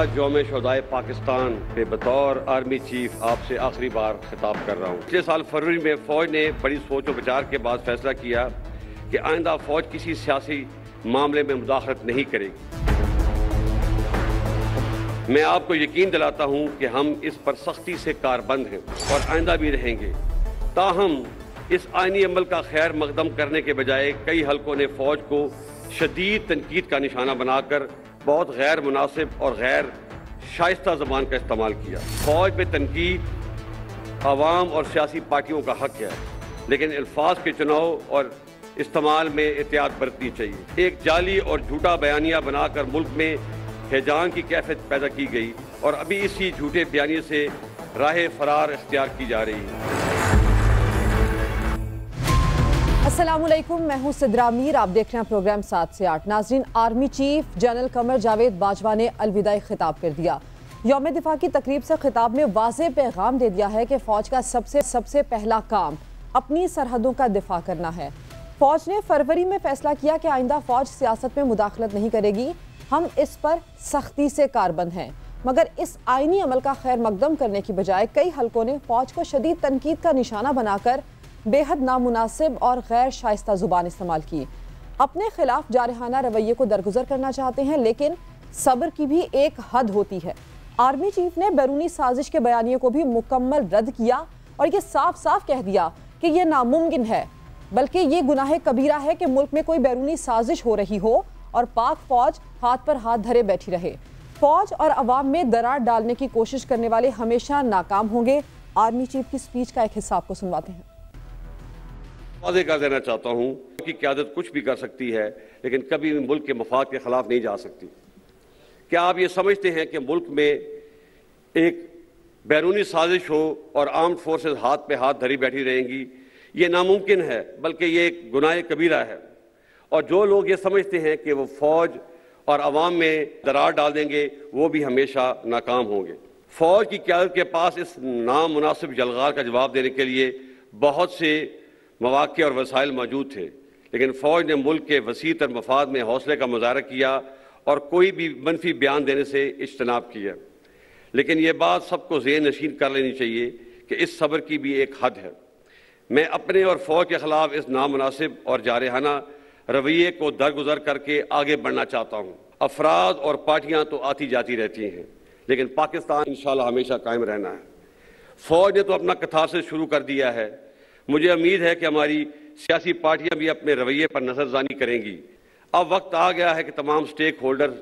यौम शोहदाए पाकिस्तान पे बतौर आर्मी चीफ आपसे आखिरी बार खिताब कर रहा हूँ। पिछले साल फरवरी में फौज ने बड़ी सोच और विचार के बाद फैसला किया कि आइंदा फौज किसी सियासी मामले में मुदाखलत नहीं करेगी। मैं आपको यकीन दिलाता हूँ कि हम इस पर सख्ती से कारबंद हैं और आइंदा भी रहेंगे। ताहम इस आईनी अमल का खैर मकदम करने के बजाय कई हलकों ने फौज को शदीद तनकीद का निशाना बनाकर बहुत गैर मुनासिब और गैर शाइस्ता ज़बान का इस्तेमाल किया। फौज में तनकीद आवाम और सियासी पार्टियों का हक है, लेकिन अल्फाज के चुनाव और इस्तेमाल में एहतियात बरतनी चाहिए। एक जाली और झूठा बयानिया बनाकर मुल्क में हैजान की कैफियत पैदा की गई और अभी इसी झूठे बयानिए से राह फरार इख्तियार की जा रही है। अस्सलामुअलैकुम, मैं हूं सिद्रा मीर। आप देख रहे हैं प्रोग्राम 7 से 8। नाजरीन, army chief general Qamar Javed Bajwa ने अलविदाई खिताब कर दिया। यौम दिफा की तकरीब से खिताब में वाज़ेह पैगाम दे दिया है कि फौज का सबसे पहला काम अपनी सरहदों का दिफा करना है। फौज ने फरवरी में फैसला किया कि आइंदा फौज सियासत में मुदाखलत नहीं करेगी। हम इस पर सख्ती से कारबंद हैं, मगर इस आईनी अमल का खैर मकदम करने की बजाय कई हलकों ने फौज को शदीद तनकीद का निशाना बनाकर बेहद नामुनासिब और गैर शाइस्ता जुबान इस्तेमाल की। अपने खिलाफ जारहाना रवैये को दरगुजर करना चाहते हैं, लेकिन सब्र की भी एक हद होती है। आर्मी चीफ ने बैरूनी साजिश के बयानिए को भी मुकम्मल रद्द किया और ये साफ साफ कह दिया कि यह नामुमकिन है, बल्कि ये गुनाह कबीरा है कि मुल्क में कोई बैरूनी साजिश हो रही हो और पाक फौज हाथ पर हाथ धरे बैठी रहे। फौज और अवाम में दरार डालने की कोशिश करने वाले हमेशा नाकाम होंगे। आर्मी चीफ की स्पीच का एक हिस्सा आपको सुनवाते हैं। वाज़ेह कर देना चाहता हूँ कि क़यादत कुछ भी कर सकती है, लेकिन कभी भी मुल्क के मफाद के खिलाफ नहीं जा सकती। क्या आप ये समझते हैं कि मुल्क में एक बैरूनी साजिश हो और आर्म्ड फोर्सेस हाथ पे हाथ धरी बैठी रहेंगी? ये नामुमकिन है, बल्कि ये एक गुनाह कबीरा है। और जो लोग ये समझते हैं कि वो फौज और अवाम में दरार डाल देंगे, वो भी हमेशा नाकाम होंगे। फौज की क़यादत के पास इस नामुनासिब जलगार का जवाब देने के लिए बहुत से मौक़े और वसाइल मौजूद थे, लेकिन फौज ने मुल्क के वसी तर मफाद में हौसले का मुजाहरा किया और कोई भी मनफी बयान देने से इज्तनाब किया। लेकिन ये बात सबको ज़ेहन नशीन कर लेनी चाहिए कि इस सब्र की भी एक हद है। मैं अपने और फौज के खिलाफ इस नामुनासिब और जारहाना रवैये को दरगुजर करके आगे बढ़ना चाहता हूँ। अफराद और पार्टियाँ तो आती जाती रहती हैं, लेकिन पाकिस्तान इंशाअल्लाह हमेशा कायम रहना है। फौज ने तो अपना कथारसिस शुरू कर दिया है। मुझे उम्मीद है कि हमारी सियासी पार्टियां भी अपने रवैये पर नजरसानी करेंगी। अब वक्त आ गया है कि तमाम स्टेक होल्डर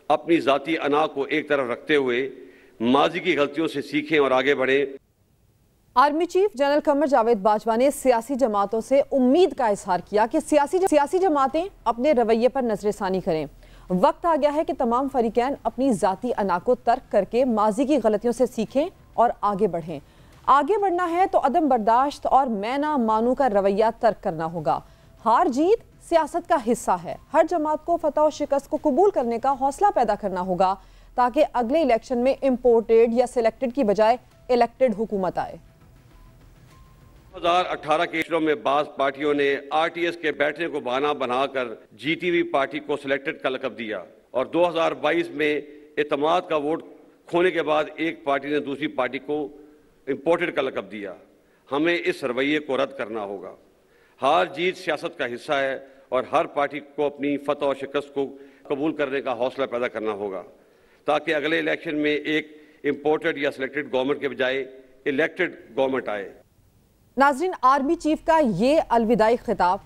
अपनी ज़ाती अना को एक तरफ रखते हुए माजी की गलतियों से सीखें और आगे बढ़ें। Army chief general Qamar Javed Bajwa ने सियासी जमातों से उम्मीद का इजहार किया कि सियासी जमातें अपने रवैये पर नजरसानी करें। वक्त आ गया है कि तमाम फरीकैन अपनी ज़ाती अना को तर्क करके माजी की गलतियों से सीखें और आगे बढ़ें। आगे बढ़ना है तो अदम बर्दाश्त और मैं ना मानू का रवैया तर्क करना होगा। हार जीत सियासत का हिस्सा है। हर जमात को फतह और शिकस्त को कबूल करने का हौसला पैदा करना होगा, ताकि अगले इलेक्शन में इम्पोर्टेड या सिलेक्टेड की बजाय इलेक्टेड हुकूमत आए। 2018 के चुनाव में बाज़ पार्टियों ने आरटीएस के बैठने को बहाना बनाकर जीती पार्टी को सिलेक्टेड का लक़ब दिया और 2022 में एतमाद का वोट खोने के बाद एक पार्टी ने दूसरी पार्टी को इम्पोर्टेड का लक़ब दिया। हमें इस रवैये को रद्द करना होगा। हार जीत सियासत का हिस्सा है और हर पार्टी को अपनी फतह और शिकस्त को कबूल करने का हौसला पैदा करना होगा, ताकि अगले इलेक्शन में एक इम्पोर्टेड या सिलेक्टेड गवर्नमेंट के बजाय इलेक्टेड गवर्नमेंट आए। नाजरीन, आर्मी चीफ का ये अलविदाई खिताब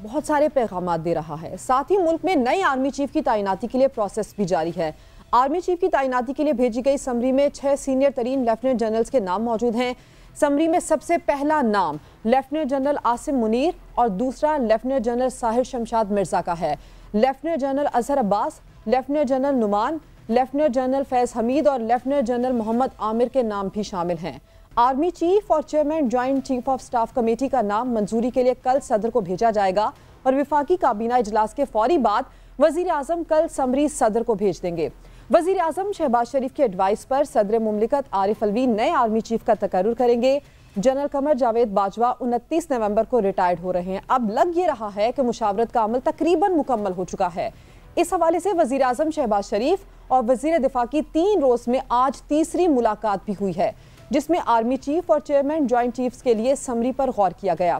बहुत सारे पैगाम दे रहा है। साथ ही मुल्क में नई आर्मी चीफ की तैनाती के लिए प्रोसेस भी जारी है। आर्मी चीफ की तैनाती के लिए भेजी गई समरी में 6 सीनियर तरीन लेफ्टिनेंट जनरल्स के नाम मौजूद हैं। समरी में सबसे पहला नाम लेफ्टिनेंट जनरल आसिम मुनीर और दूसरा लेफ्टिनेंट जनरल साहिर शमशाद मिर्जा का है। Lieutenant general Azhar Abbas, lieutenant general Noman, lieutenant general Faiz Hameed और लेफ्टिनेंट जनरल मोहम्मद आमिर के नाम भी शामिल हैं। आर्मी चीफ और chairman joint chief of staff committee का नाम मंजूरी के लिए कल सदर को भेजा जाएगा और विफाकी काबीना इजलास के फौरी बाद वजीर आजम कल समरी सदर को भेज देंगे। वजीर आजम शहबाज शरीफ की एडवाइस पर सदर मुमलिकत आरिफ अलवी नए आर्मी चीफ का तकर्रुर करेंगे। जनरल कमर जावेद बाजवा 29 नवंबर को रिटायर्ड हो रहे हैं। अब लग ये रहा है कि मुशावरत का अमल तकरीबन मुकम्मल हो चुका है। इस हवाले से वजीर आजम शहबाज शरीफ और वजीर दिफा की 3 रोज में आज तीसरी मुलाकात भी हुई है, जिसमें आर्मी चीफ और चेयरमैन ज्वाइंट चीफ्स के लिए समरी पर गौर किया गया।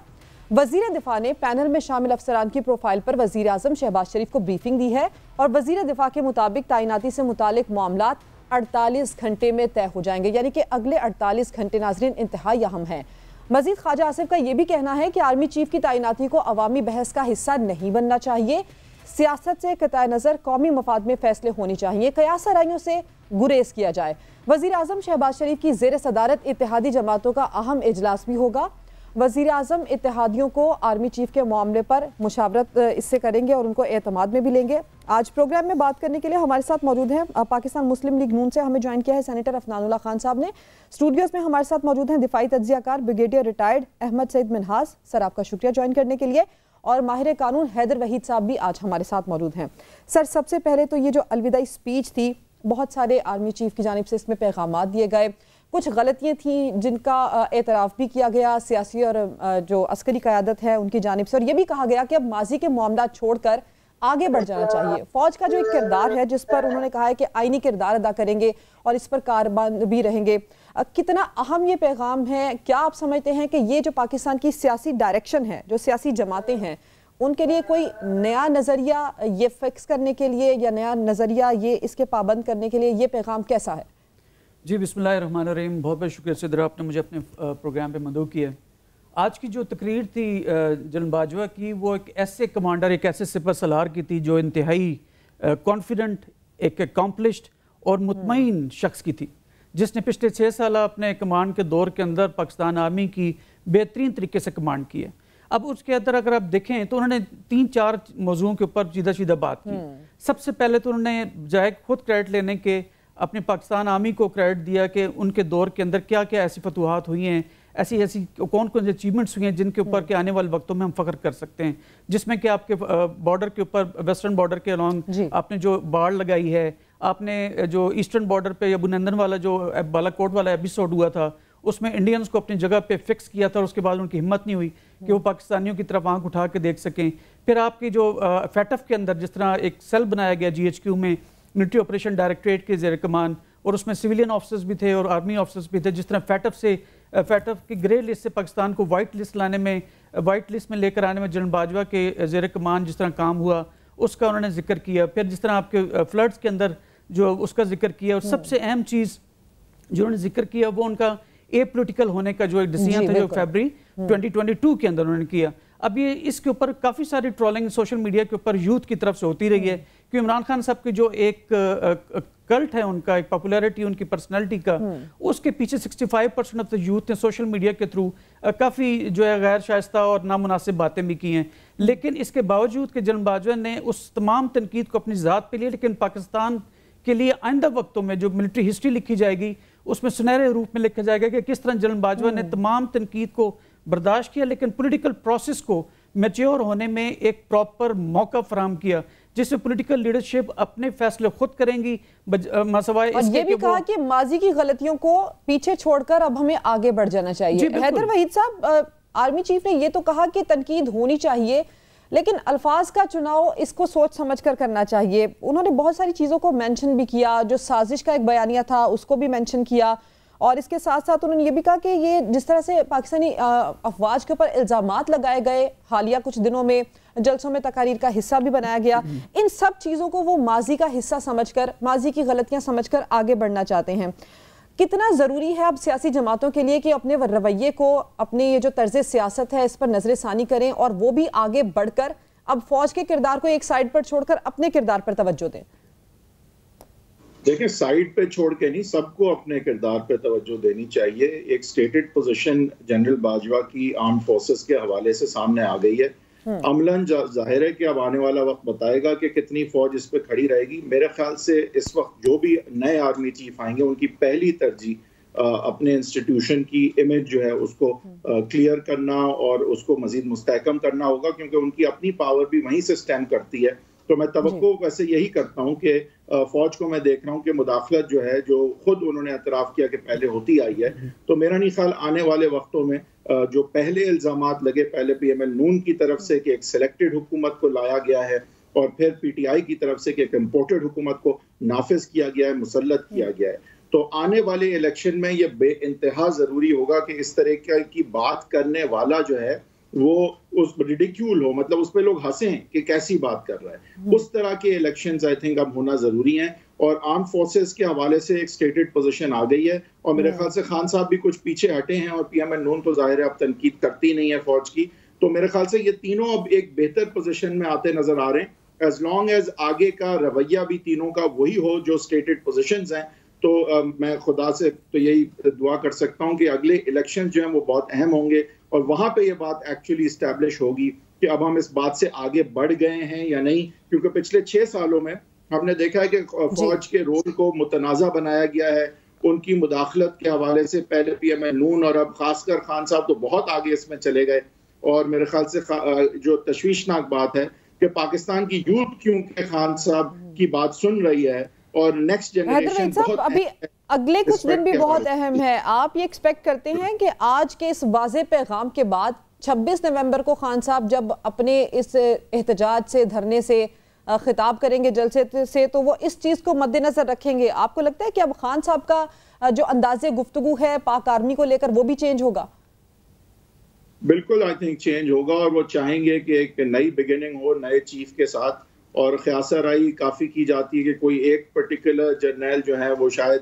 वजीर दिफा ने पैनल में शामिल अफसरान की प्रोफाइल पर वजीर आजम शहबाज शरीफ को ब्रीफिंग दी है और वजीर दिफा के मुताबिक तैनाती से मुतालिक मामलात 48 घंटे में तय हो जाएंगे, यानी कि अगले 48 घंटे नाजरीन इंतहाई अहम हैं। मजीद ख्वाजा आसिफ का यह भी कहना है कि आर्मी चीफ की तैनाती को अवामी बहस का हिस्सा नहीं बनना चाहिए, सियासत से कताए नजर कौमी मफाद में फैसले होने चाहिए, कयास राइयों से गुरेज किया जाए। वजीर आजम शहबाज शरीफ की जेर सदारत इत्तेहादी जमातों का अहम इजलास भी होगा। वजीर आजम इत्तेहादियों को आर्मी चीफ के मामले पर मुशावरत इससे करेंगे और उनको एतमाद में भी लेंगे। आज प्रोग्राम में बात करने के लिए हमारे साथ मौजूद हैं पाकिस्तान मुस्लिम लीग नून से हमें ज्वाइन किया है सेनेटर अफनानुल्लाह खान साहब ने। स्टूडियोज में हमारे साथ मौजूद हैं दिफाई तज्जियाकार brigadier retired Ahmed Saeed Minhas, sir आपका शुक्रिया ज्वाइन करने के लिए, और माहिर कानून हैदर वहीद साहब भी आज हमारे साथ मौजूद हैं। सर, सबसे पहले तो ये जो अलविदाई स्पीच थी, बहुत सारे आर्मी चीफ की जानिब से इसमें पैगामात दिए गए, कुछ गलतियाँ थी जिनका एतराफ़ भी किया गया सियासी और जो अस्करी क़यादत है उनकी जानिब से, और ये भी कहा गया कि अब माजी के मामला छोड़कर आगे बढ़ जाना चाहिए। फ़ौज का जो एक किरदार है जिस पर उन्होंने कहा है कि आईनी किरदार अदा करेंगे और इस पर कारबंद भी रहेंगे, कितना अहम ये पैगाम है? क्या आप समझते हैं कि ये जो पाकिस्तान की सियासी डायरेक्शन है, जो सियासी जमातें हैं, उनके लिए कोई नया नज़रिया ये फिक्स करने के लिए या नया नज़रिया ये इसके पाबंद करने के लिए ये पैगाम कैसा है? जी बिस्मिल्लाहिर्रहमानिर्रहीम, बहुत बहुत शुक्रिया सिद्रा, आपने मुझे अपने प्रोग्राम पे मदऊ किया। आज की जो तकरीर थी जनरल बाजवा की, वो एक ऐसे कमांडर, एक ऐसे सिपह सलार की थी जो इंतहाई कॉन्फिडेंट, एक अकम्पलिश्ड और मुतमईन शख्स की थी, जिसने पिछले 6 साल अपने कमांड के दौर के अंदर पाकिस्तान आर्मी की बेहतरीन तरीके से कमांड की है। अब उसके अंदर अगर आप देखें तो उन्होंने 3-4 मौजूओं के ऊपर सीधा बात की। सबसे पहले तो उन्होंने जाए खुद क्रेडिट लेने के अपने पाकिस्तान आर्मी को क्रेडिट दिया कि उनके दौर के अंदर क्या क्या ऐसी फतूहात हुई हैं, ऐसी कौन कौन सी अचीवमेंट्स हुई हैं जिनके ऊपर के आने वाले वक्तों में हम फ़ख्र कर सकते हैं, जिसमें कि आपके बॉर्डर के ऊपर, वेस्टर्न बॉर्डर के अलॉन्ग आपने जो बाड़ लगाई है, आपने जो ईस्टर्न बॉर्डर पे या बुनंदन वाला जो बालाकोट वाला एपिसोड हुआ था, उसमें इंडियंस को अपनी जगह पे फिक्स किया था और उसके बाद उनकी हिम्मत नहीं हुई कि वो पाकिस्तानियों की तरफ आंख उठा के देख सकें। फिर आपकी जो फैटफ के अंदर जिस तरह एक सेल बनाया गया GHQ में, मिलिट्री ऑपरेशन डायरेक्टरेट के ज़ेर कमान, और उसमें सिविलियन ऑफिसर्स भी थे और आर्मी ऑफिसर्स भी थे, जिस तरह फैटफ की ग्रे लिस्ट से पाकिस्तान को वाइट लिस्ट में लेकर आने में जनरल बाजवा के ज़ेर कमान जिस तरह काम हुआ उसका उन्होंने जिक्र किया। फिर जिस तरह आपके फ्लड्स के अंदर जो उसका जिक्र किया, और सबसे अहम चीज़ जो उन्होंने जिक्र किया वो उनका एपॉलिटिकल होने का जो एक डिसीजन था जो फरवरी 2022 के अंदर उन्होंने किया। अब ये इसके ऊपर काफ़ी सारी ट्रोलिंग सोशल मीडिया के ऊपर यूथ की तरफ से होती रही है कि इमरान खान साहब की जो एक कल्ट है, उनका एक पॉपुलैरिटी, उनकी पर्सनैलिटी का, उसके पीछे 65% ऑफ द यूथ ने सोशल मीडिया के थ्रू काफ़ी जो है गैर शाइस्ता और नामुनासिब बातें भी की हैं। लेकिन इसके बावजूद कि जनरल बाजवा ने उस तमाम तनकीद को अपनी ज़ात पे लिया, लेकिन पाकिस्तान के लिए आइंदा वक्तों में जो मिलिट्री हिस्ट्री लिखी जाएगी उसमें सुनहरे रूप में लिखा जाएगा कि किस तरह जनरल बाजवा ने तमाम तनकीद को बर्दाश्त किया, लेकिन पॉलिटिकल प्रोसेस को मैच्योर होने में एक प्रॉपर मौका फराहम किया, जिससे पॉलिटिकल लीडरशिप अपने फैसले खुद करेंगी। और ये भी कहा कि माजी की गलतियों को पीछे छोड़कर अब हमें आगे बढ़ जाना चाहिए। हैदर वहीद साहब, आर्मी चीफ ने ये तो कहा कि तनकीद होनी चाहिए, लेकिन अल्फाज का चुनाव इसको सोच समझ कर करना चाहिए। उन्होंने बहुत सारी चीज़ों को मेंशन भी किया, जो साजिश का एक बयानिया था उसको भी मेंशन किया, और इसके साथ साथ उन्होंने ये भी कहा कि ये जिस तरह से पाकिस्तानी अफवाज के ऊपर इल्ज़ामात लगाए गए हालिया कुछ दिनों में, जलसों में तकारीर का हिस्सा भी बनाया गया, इन सब चीज़ों को वो माजी का हिस्सा समझकर, माजी की गलतियाँ समझकर आगे बढ़ना चाहते हैं। कितना ज़रूरी है अब सियासी जमातों के लिए कि अपने रवैये को, अपने ये जो तर्ज सियासत है इस पर नजरसानी करें और वो भी आगे बढ़कर अब फौज के किरदार को एक साइड पर छोड़कर अपने किरदार पर तवज्जो दें? देखिए, साइड पे छोड़ के नहीं, सबको अपने किरदार पे तवज्जो देनी चाहिए। एक स्टेटेड पोजीशन जनरल बाजवा की आर्म फोर्सेस के हवाले से सामने आ गई है। अमलन जाहिर है कि अब आने वाला वक्त बताएगा कि कितनी फौज इस पे खड़ी रहेगी। मेरे ख्याल से इस वक्त जो भी नए आर्मी चीफ आएंगे उनकी पहली तरजीह अपने इंस्टीट्यूशन की इमेज जो है उसको क्लियर करना और उसको मजीद मुस्तहकम करना होगा, क्योंकि उनकी अपनी पावर भी वहीं से स्टैंड करती है। तो मैं तवक्को वैसे यही करता हूँ कि फौज को मैं देख रहा हूँ कि मुदाखलत जो है, जो खुद उन्होंने एतराफ़ किया कि पहले होती आई है, तो मेरा नहीं ख्याल आने वाले वक्तों में जो पहले इल्ज़ामात लगे पहले PML नून की तरफ से कि एक सिलेक्टेड हुकूमत को लाया गया है और फिर पीटीआई की तरफ से एक इम्पोर्टेड हुकूमत को नाफिज किया गया है, मुसल्लत किया गया है। तो आने वाले इलेक्शन में ये बेइंतहा जरूरी होगा कि इस तरह की बात करने वाला जो है वो उस रिडिक्यूल हो, मतलब उस पर लोग हंसें कि कैसी बात कर रहा है। उस तरह के इलेक्शंस आई थिंक अब होना जरूरी हैं। और आर्म फोर्सेस के हवाले से एक स्टेटेड पोजीशन आ गई है और मेरे ख्याल से खान साहब भी कुछ पीछे हटे हैं और पीएमएल नून तो जाहिर है अब तनकीद करती नहीं है फौज की। तो मेरे ख्याल से ये तीनों अब एक बेहतर पोजीशन में आते नजर आ रहे हैं, एज लॉन्ग एज आगे का रवैया भी तीनों का वही हो जो स्टेटेड पोजीशंस हैं। तो मैं खुदा से तो यही दुआ कर सकता हूं कि अगले इलेक्शन जो हैं वो बहुत अहम होंगे और वहां पे ये बात एक्चुअली इस्टेब्लिश होगी कि अब हम इस बात से आगे बढ़ गए हैं या नहीं। क्योंकि पिछले 6 सालों में हमने देखा है कि फौज के रोल को मुतनाज़ा बनाया गया है, उनकी मुदाखलत के हवाले से पहले पीएमएल नून और अब खासकर खान साहब तो बहुत आगे इसमें चले गए। और मेरे ख्याल से जो तशवीशनाक बात है कि पाकिस्तान की यूथ क्योंकि खान साहब की बात सुन रही है और नेक्स्ट जनरेशन बहुत अभी अगले कुछ दिन भी बहुत अहम है। आप ये एक्सपेक्ट करते हैं कि आज के इस वाज़े पैगाम के बाद 26 नवंबर को खान साहब जब अपने इस एहतजाज से, धरने से खिताब करेंगे जलसे से, तो वो इस चीज़ को मद्देनजर रखेंगे? आपको लगता है कि अब खान साहब का जो अंदाज़े गुफ्तगू है पाक आर्मी को लेकर वो भी चेंज होगा? बिल्कुल, आई थिंक चेंज होगा और वो चाहेंगे कि एक नई बिगिनिंग हो नए चीफ के साथ। और ख्यासराई काफ़ी की जाती है कि कोई एक पर्टिकुलर जर्नल जो है वो शायद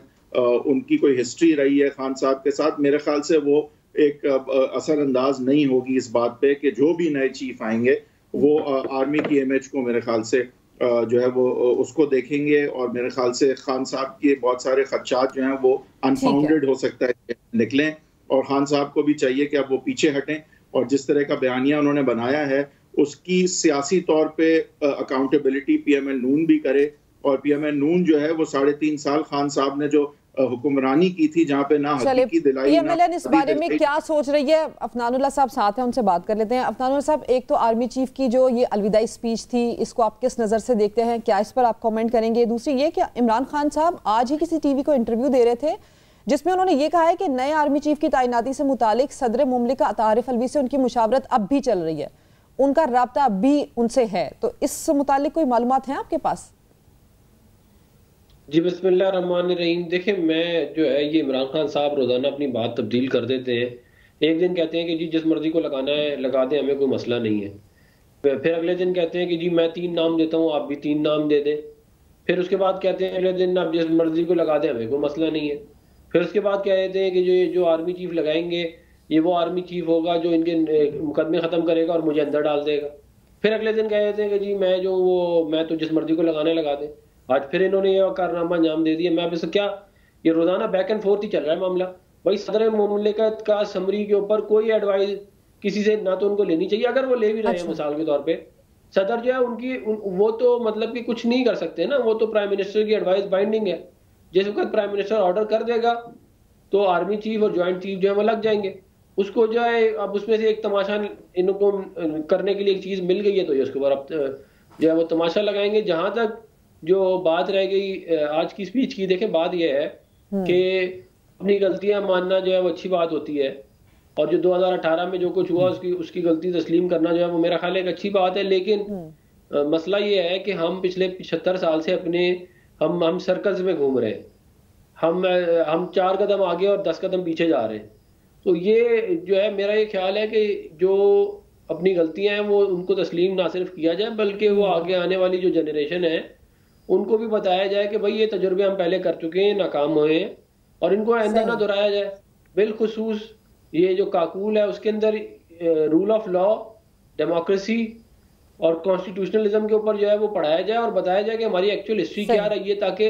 उनकी कोई हिस्ट्री रही है खान साहब के साथ। मेरे ख्याल से वो एक असरअंदाज नहीं होगी इस बात पे कि जो भी नए चीफ आएंगे वो आर्मी की इमेज को मेरे ख्याल से जो है वो उसको देखेंगे। और मेरे ख्याल से खान साहब के बहुत सारे खदशात जो हैं वो अनफाउंडेड हो सकता है निकलें और खान साहब को भी चाहिए कि अब वो पीछे हटें और जिस तरह का बयानिया उन्होंने बनाया है उसकी सियासी तौर पे अकाउंटेबिलिटी पीएमएल नून भी करे। और पीएमएल नून जो है वो 3.5 साल खान साहब ने जो हुक्मरानी की थी जहाँ पे ना हकीकी दिलाई पीएमएल इस बारे में क्या सोच रही है? अफनानुल्लाह साहब साथ हैं, उनसे बात कर लेते हैं। अफनानुल्लाह साहब, एक तो आर्मी चीफ की जो ये अलविदाई स्पीच थी इसको आप किस नज़र से देखते हैं, क्या इस पर आप कमेंट करेंगे? दूसरी ये कि इमरान खान साहब आज ही किसी टीवी को इंटरव्यू दे रहे थे जिसमें उन्होंने ये कहा है कि नए आर्मी चीफ की तैनाती से मुतालिक सदर मुमलिका आरिफ अलवी से उनकी मुशावरत अब भी चल रही है, उनका राब्ता अब भी उनसे है। तो इस मुतालिक कोई मालूमात हैं आपके पास? जी बिस्मिल्लाह रहमान रहीम। देखिए, मैं जो है ये इमरान खान साहब रोजाना अपनी बात तब्दील कर देते हैं। एक दिन कहते हैं कि जी जिस मर्जी को लगाना है लगा दें, हमें कोई मसला नहीं है। फिर अगले दिन कहते हैं कि जी मैं 3 नाम देता हूँ, आप भी 3 नाम दे दें। फिर उसके बाद कहते हैं अगले दिन आप जिस मर्जी को लगा दें, हमें कोई मसला नहीं है। फिर उसके बाद कहते हैं कि जो आर्मी चीफ लगाएंगे ये वो आर्मी चीफ होगा जो इनके मुकदमे ख़त्म करेगा और मुझे अंदर डाल देगा। फिर अगले दिन कहते हैं कि जी मैं तो जिस मर्जी को लगाने लगा दें। आज फिर इन्होंने ये कारनामा अंजाम दे दिया। मैं बस क्या, ये रोजाना बैक एंड फोर्थ ही चल रहा है मामला। भाई सदर मुमलिकत का समरी के ऊपर कोई एडवाइस किसी से ना तो उनको लेनी चाहिए, अगर वो ले भी रहे हैं मिसाल के तौर पे सदर जो है वो तो मतलब कि कुछ नहीं कर सकते ना, वो तो प्राइम मिनिस्टर की एडवाइस बाइंडिंग है। जिस वक्त प्राइम मिनिस्टर ऑर्डर कर देगा तो आर्मी चीफ और ज्वाइंट चीफ जो है वो लग जाएंगे। उसको जो है अब उसमें से एक तमाशा इनको करने के लिए एक चीज मिल गई है तो ये उसके ऊपर अब जो है वो तमाशा लगाएंगे। जहां तक जो बात रह गई आज की स्पीच की, देखें बात यह है कि अपनी गलतियां मानना जो है वो अच्छी बात होती है और जो 2018 में जो कुछ हुआ उसकी गलती तस्लीम करना जो है वो मेरा ख्याल है एक अच्छी बात है। लेकिन मसला ये है कि हम पिछले 75 साल से अपने हम सर्कल्स में घूम रहे हैं। हम 4 कदम आगे और 10 कदम पीछे जा रहे हैं। तो ये जो है मेरा ये ख्याल है कि जो अपनी गलतियां हैं वो उनको तस्लीम ना सिर्फ किया जाए बल्कि वो आगे आने वाली जो जनरेशन है उनको भी बताया जाए कि भाई ये तजुर्बे हम पहले कर चुके हैं, नाकाम हुए हैं और इनको आइंदा ना दोहराया जाए। बिलखुसूस ये जो काकूल है उसके अंदर रूल ऑफ लॉ, डेमोक्रेसी और कॉन्स्टिट्यूशनलिज्म के ऊपर जो है वो पढ़ाया जाए और बताया जाए कि हमारी एक्चुअल हिस्ट्री क्या रही है, ताकि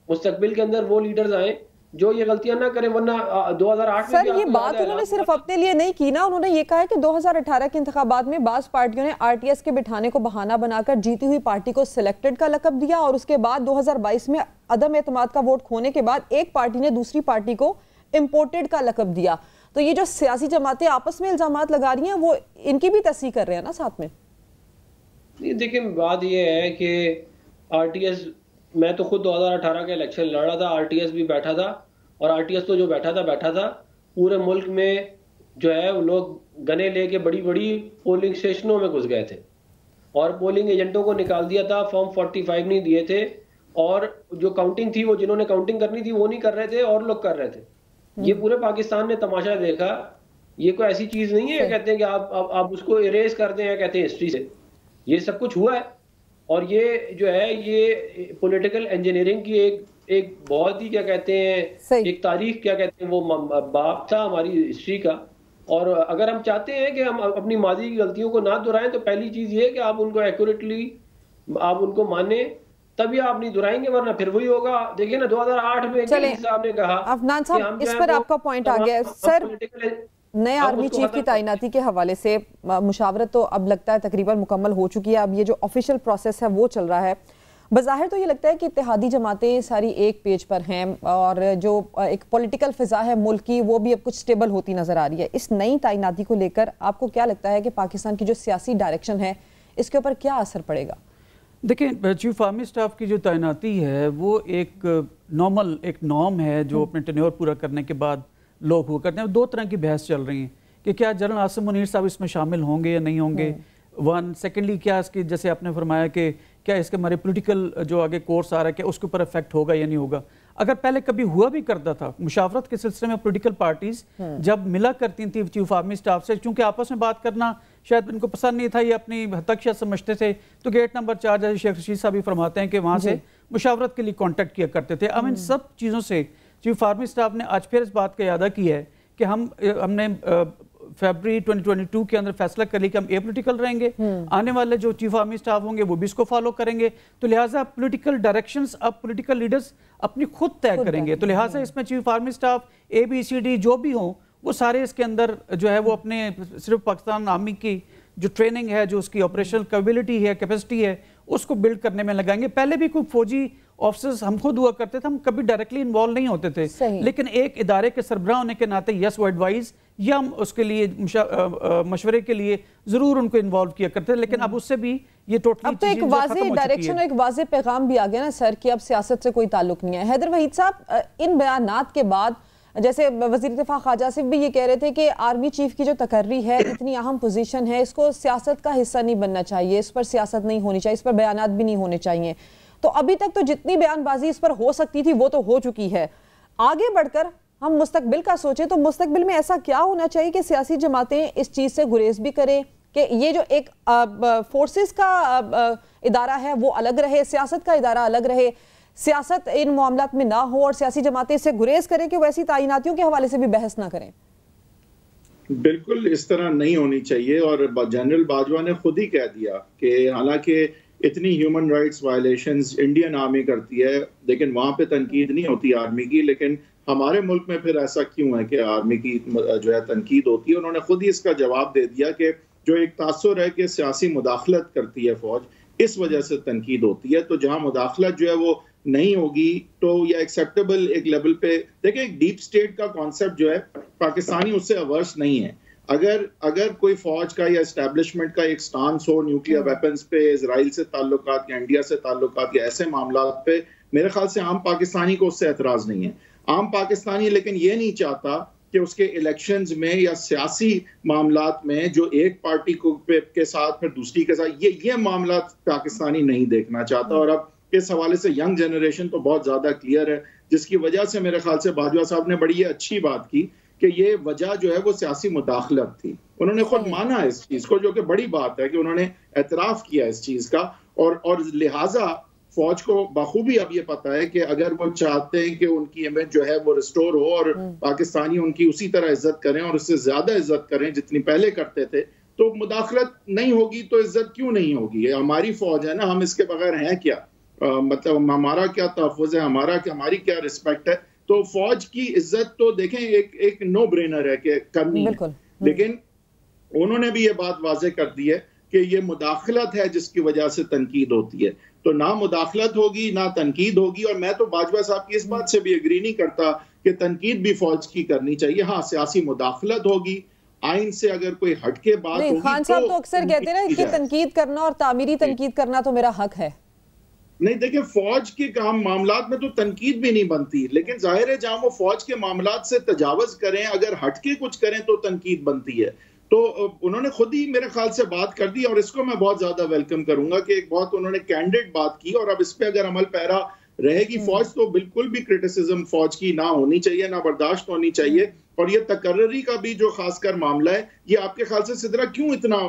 मुस्तकबिल के अंदर वो लीडर्स आए जो ये गलतियां ना करें। वरना 2008 में सर ये बात उन्होंने सिर्फ अपने लिए नहीं की ना, उन्होंने ये कहा है कि 2018 के इंतखाबात में बास पार्टियों ने आरटीएस के बिठाने को बहाना बनाकर जीती हुई पार्टी को सिलेक्टेड का लकब दिया और उसके बाद 2022 में अदम एतमाद का वोट खोने के बाद एक पार्टी ने दूसरी पार्टी को इम्पोर्टेड का लकब दिया। तो ये जो सियासी जमातें आपस में इल्जामात लगा रही हैं वो इनकी भी तस्दीक कर रहे हैं ना साथ में? देखिए बात ये है कि आरटीएस, मैं तो खुद 2018 का इलेक्शन लड़ रहा था, आरटीएस भी बैठा था और आरटीएस तो जो बैठा था पूरे मुल्क में जो है वो लोग गने लेके बड़ी बड़ी पोलिंग स्टेशनों में घुस गए थे और पोलिंग एजेंटों को निकाल दिया था, फॉर्म 45 नहीं दिए थे, और जो काउंटिंग थी वो जिन्होंने काउंटिंग करनी थी वो नहीं कर रहे थे और लोग कर रहे थे। ये पूरे पाकिस्तान ने तमाशा देखा। ये कोई ऐसी चीज नहीं है कहते हैं कि आप उसको इरेज कर दें या कहते हैं हिस्ट्री से। ये सब कुछ हुआ है, और ये जो है ये पॉलिटिकल इंजीनियरिंग की एक बहुत ही क्या कहते हैं एक तारीख क्या कहते हैं वो बाप था हमारी हिस्ट्री का। और अगर हम चाहते हैं कि हम अपनी माजी की गलतियों को ना दोहराएं तो पहली चीज ये है कि आप उनको एक्यूरेटली आप उनको माने, तभी आप नहीं दोहराएंगे, वरना फिर वही होगा। देखिए ना 2008 में साहब ने कहा, अफनान साहब इस पर आपका पॉइंट आ गया सर। नए आर्मी चीफ की तैनाती के हवाले से मुशावरत तो अब लगता है तकरीबन मुकम्मल हो चुकी है। अब ये जो ऑफिशियल प्रोसेस है वो चल रहा है। बज़ाहिर तो ये लगता है कि इत्तेहादी जमातें सारी एक पेज पर हैं और जो एक पॉलिटिकल फिजा है मुल्क की वो भी अब कुछ स्टेबल होती नजर आ रही है। इस नई तैनाती को लेकर आपको क्या लगता है कि पाकिस्तान की जो सियासी डायरेक्शन है इसके ऊपर क्या असर पड़ेगा? देखिए, चीफ आर्मी स्टाफ की जो तैनाती है वो एक नॉर्मल एक नॉर्म है जो अपने टेन्योर पूरा करने के बाद लोग हुआ करते हैं। दो तरह की बहस चल रही है कि क्या जनरल आसिम मुनीर साहब इसमें शामिल होंगे या नहीं होंगे। वन सेकेंडली क्या इसकी, जैसे आपने फरमाया कि क्या इसके हमारे पॉलिटिकल जो आगे कोर्स आ रहा है क्या उसके ऊपर इफेक्ट होगा या नहीं होगा। अगर पहले कभी हुआ भी करता था मुशावरत के सिलसिले में पॉलिटिकल पार्टीज जब मिला करती थी चीफ आर्मी स्टाफ से, क्योंकि आपस में बात करना शायद इनको पसंद नहीं था, ये अपनी हतकशा समझते थे, तो गेट नंबर 4 जैसे शेख रशीद साहब भी फरमाते हैं कि वहाँ से मुशावरत के लिए कॉन्टेक्ट किया करते थे। अब इन सब चीज़ों से चीफ आर्मी स्टाफ ने आज फिर इस बात का यादा किया है कि हमने फरवरी 2022 के अंदर फैसला कर लिया कि हम एपॉलिटिकल रहेंगे। आने वाले जो चीफ आर्मी स्टाफ होंगे वो भी इसको फॉलो करेंगे। तो लिहाजा पॉलिटिकल डायरेक्शंस अब पॉलिटिकल लीडर्स अपनी खुद तय करेंगे। तो लिहाजा इसमें चीफ आर्मी स्टाफ ABCD जो भी हों वो सारे इसके अंदर जो है वो अपने सिर्फ पाकिस्तान आर्मी की जो ट्रेनिंग है, जो उसकी ऑपरेशनल कैपेबिलिटी है, कैपेसिटी है, उसको बिल्ड करने में लगाएंगे। पहले भी कोई फौजी ऑफिसर्स हम खुद हुआ करते थे, हम कभी डायरेक्टली इन्वॉल्व नहीं होते थे, लेकिन एक इदारे के सरबराह होने के नाते यस वो एडवाइस या हम उसके लिए मशवरे के लिए जरूर उनको इन्वॉल्व किया करते थे। लेकिन अब उससे भी ये टोटली अब तो एक वाज़ेह डायरेक्शन और एक वाज़ेह पैगाम भी आ गया ना सर कि अब सियासत से कोई ताल्लुक नहीं है। हैदर वहीद साहब, इन बयानात के बाद जैसे वज़ीर दिफा ख्वाजा आसिफ भी ये कह रहे थे कि आर्मी चीफ की जो तकर्री है इतनी अहम पोजीशन है, इसको सियासत का हिस्सा नहीं बनना चाहिए, इस पर सियासत नहीं होनी चाहिए, इस पर बयानात भी नहीं होने चाहिए। तो अभी तक तो जितनी बयानबाजी इस पर हो सकती थी वो तो हो चुकी है। आगे बढ़कर हम मुस्तकबिल का सोचें तो मुस्तकबिल में ऐसा क्या होना चाहिए कि सियासी जमातें इस चीज़ से गुरेज भी करें कि ये जो एक फोर्सेस का इदारा है वो अलग रहे, सियासत का इदारा अलग रहे, सियासत इन मामलात में ना हो और सियासी जमातें इससे गुरेज करें कि वैसी तैनातियों के हवाले से भी बहस ना करें? बिल्कुल इस तरह नहीं होनी चाहिए। और जनरल बाजवा ने खुद ही कह दिया कि हालांकि इतनी human rights violations Indian army करती है लेकिन वहां पे तनकीद नहीं होती आर्मी की, लेकिन हमारे मुल्क में फिर ऐसा क्यों है कि आर्मी की जो है तनकीद होती है। उन्होंने खुद ही इसका जवाब दे दिया कि जो एक तासुर है कि सियासी मुदाखलत करती है फौज, इस वजह से तनकीद होती है। तो जहां मुदाखलत जो है वो नहीं होगी तो यह एक्सेप्टेबल एक लेवल पे, देखिए एक डीप स्टेट का कॉन्सेप्ट जो है पाकिस्तानी उससे अवर्स नहीं है। अगर कोई फौज का या एस्टेब्लिशमेंट का एक स्टांस हो न्यूक्लियर वेपन्स पे, इजराइल से ताल्लुकात या इंडिया से ताल्लुकात या ऐसे मामलात पे, मेरे ख्याल से आम पाकिस्तानी को उससे एतराज नहीं है। आम पाकिस्तानी लेकिन ये नहीं चाहता कि उसके इलेक्शंस में या सियासी मामलात में जो एक पार्टी को के साथ फिर दूसरी के साथ ये मामलात पाकिस्तानी नहीं देखना चाहता। और अब इस हवाले से यंग जनरेशन तो बहुत ज्यादा क्लियर है, जिसकी वजह से मेरे ख्याल से बाजवा साहब ने बड़ी अच्छी बात की कि ये वजह जो है वो सियासी मुदाखलत थी। उन्होंने खुद माना इस चीज को, जो कि बड़ी बात है कि उन्होंने एतराफ किया इस चीज का। और लिहाजा फौज को बखूबी अब ये पता है कि अगर वो चाहते हैं कि उनकी इमेज जो है वो रिस्टोर हो और पाकिस्तानी उनकी उसी तरह इज्जत करें और उससे ज्यादा इज्जत करें जितनी पहले करते थे, तो मुदाखलत नहीं होगी तो इज्जत क्यों नहीं होगी। हमारी फौज है ना, हम इसके बगैर हैं क्या, मतलब हमारा क्या तहफ़्फ़ुज़ है, हमारी क्या रिस्पेक्ट है। तो फौज की इज्जत तो देखें एक नो ब्रेनर है कि करनी है, लेकिन उन्होंने भी ये बात वाज़ेह कर दी है कि ये मुदाखलत है जिसकी वजह से तनकीद होती है। तो ना मुदाखलत होगी ना तनकीद होगी। और मैं तो बाजवा साहब की इस बात से भी एग्री नहीं करता कि तनकीद भी फौज की करनी चाहिए। हाँ, सियासी मुदाखलत होगी, आइन से अगर कोई हटके बात होगी। खान साहब तो अक्सर कहते हैं कि तनकीद करना और तामीरी तनकीद करना तो मेरा हक है। नहीं, देखिए फौज के काम मामलात में तो तनकीद भी नहीं बनती, लेकिन जाहिर है जहां वो फौज के मामलात से तजावज करें, अगर हटके कुछ करें तो तनकीद बनती है। तो उन्होंने खुद ही मेरे ख्याल से बात कर दी, और इसको मैं बहुत ज्यादा वेलकम करूंगा कि एक बहुत उन्होंने कैंडिड बात की, और अब इस पे अगर अमल पैरा रहेगी फौज तो बिल्कुल भी क्रिटिसिज्म फौज की ना होनी चाहिए, ना बर्दाश्त होनी चाहिए। और ये तकर्री का भी जो खासकर मामला है, ये आपके ख्याल से सिद्रा क्यों इतना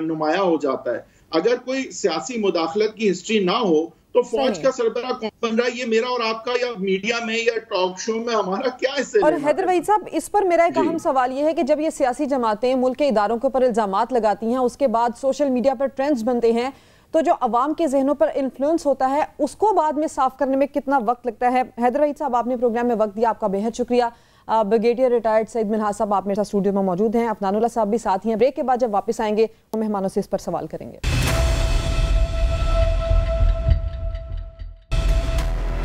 नुमाया हो जाता है? अगर कोई सियासी मुदाखलत की हिस्ट्री ना हो तो फौज का सरबराह कौन बन रहा है? ये मेरा और आपका या मीडिया में या टॉक शो में हमारा क्या हिस्सा? और हैदर वहीद साहब, इस पर मेरा एक अहम सवाल ये है कि जब ये सियासी जमातें मुल्क के इदारों के ऊपर इल्जामात लगाती हैं, उसके बाद सोशल मीडिया पर ट्रेंड्स बनते हैं, तो जो अवाम के जहनों पर इन्फ्लुएंस होता है उसको बाद में साफ करने में कितना वक्त लगता है? हैदर वहीद साहब, आपने प्रोग्राम में वक्त दिया, आपका बेहद शुक्रिया। ब्रिगेडियर रिटायर्ड सईद मिनहाज साहब आप मेरे साथ स्टूडियो में मौजूद हैं, अफनानुल्लाह साहब भी साथ ही हैं। ब्रेक के बाद जब वापस आएंगे तो मेहमानों से इस पर सवाल करेंगे।